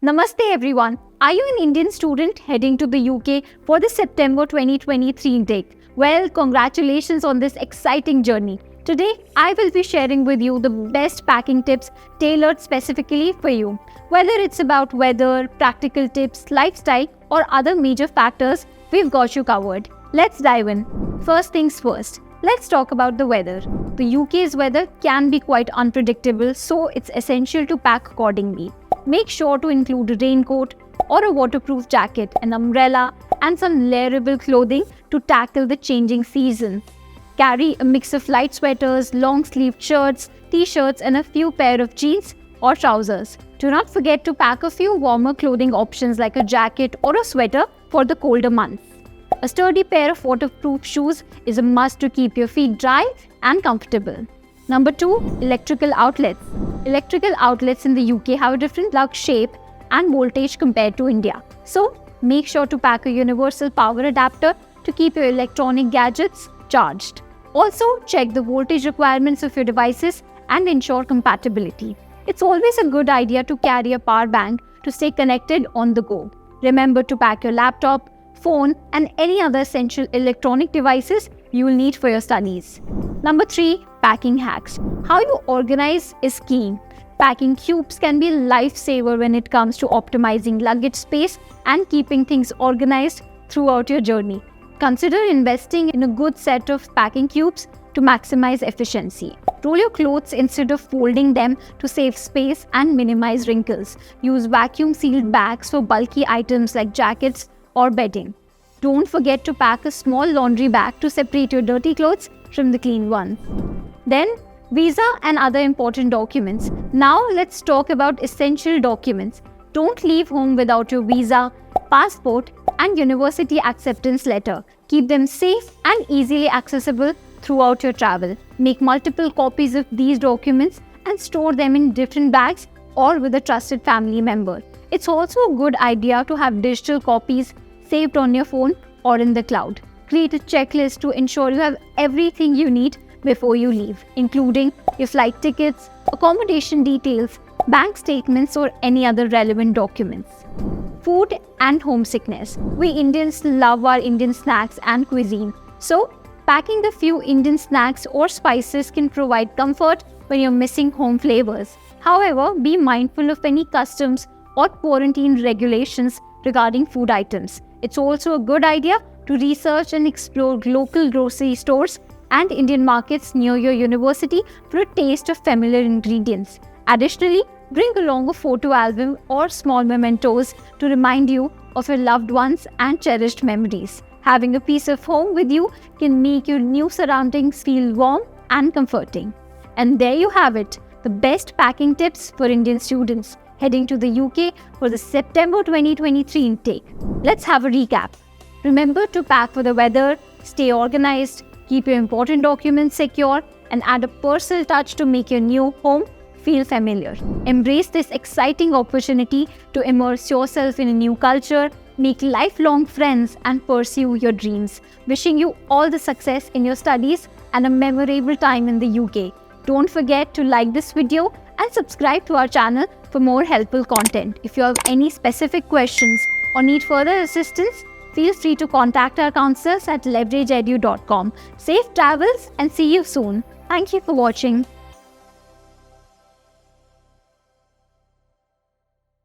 Namaste everyone. Are you an Indian student heading to the UK for the September 2023 intake? Well, congratulations on this exciting journey. Today, I will be sharing with you the best packing tips tailored specifically for you. Whether it's about weather, practical tips, lifestyle, or other major factors, we've got you covered. Let's dive in. First things first, let's talk about the weather. The UK's weather can be quite unpredictable, so it's essential to pack accordingly. Make sure to include a raincoat or a waterproof jacket, an umbrella, and some layerable clothing to tackle the changing season. Carry a mix of light sweaters, long-sleeved shirts, t-shirts, and a few pair of jeans or trousers. Do not forget to pack a few warmer clothing options like a jacket or a sweater for the colder months. A sturdy pair of waterproof shoes is a must to keep your feet dry and comfortable. Number 2. Electrical outlets. Electrical outlets in the UK have a different plug shape and voltage compared to India. So, make sure to pack a universal power adapter to keep your electronic gadgets charged. Also, check the voltage requirements of your devices and ensure compatibility. It's always a good idea to carry a power bank to stay connected on the go. Remember to pack your laptop, phone, and any other essential electronic devices you will need for your studies. Number 3. Packing hacks. How you organize is key. Packing cubes can be a lifesaver when it comes to optimizing luggage space and keeping things organized throughout your journey. Consider investing in a good set of packing cubes to maximize efficiency. Roll your clothes instead of folding them to save space and minimize wrinkles. Use vacuum-sealed bags for bulky items like jackets or bedding. Don't forget to pack a small laundry bag to separate your dirty clothes from the clean ones. Then, visa and other important documents. Now let's talk about essential documents. Don't leave home without your visa, passport, and university acceptance letter. Keep them safe and easily accessible throughout your travel. Make multiple copies of these documents and store them in different bags or with a trusted family member. It's also a good idea to have digital copies saved on your phone or in the cloud. Create a checklist to ensure you have everything you need before you leave, including your flight tickets, accommodation details, bank statements, or any other relevant documents. Food and homesickness. We Indians love our Indian snacks and cuisine. So, packing a few Indian snacks or spices can provide comfort when you're missing home flavors. However, be mindful of any customs or quarantine regulations regarding food items. It's also a good idea to research and explore local grocery stores and Indian markets near your university for a taste of familiar ingredients. Additionally, bring along a photo album or small mementos to remind you of your loved ones and cherished memories. Having a piece of home with you can make your new surroundings feel warm and comforting. And there you have it, the best packing tips for Indian students heading to the UK for the September 2023 intake. Let's have a recap. Remember to pack for the weather, stay organized, keep your important documents secure, and add a personal touch to make your new home feel familiar. Embrace this exciting opportunity to immerse yourself in a new culture, make lifelong friends, and pursue your dreams. Wishing you all the success in your studies and a memorable time in the UK. Don't forget to like this video and subscribe to our channel for more helpful content. If you have any specific questions or need further assistance, feel free to contact our counselors at leverageedu.com. Safe travels and see you soon. Thank you for watching.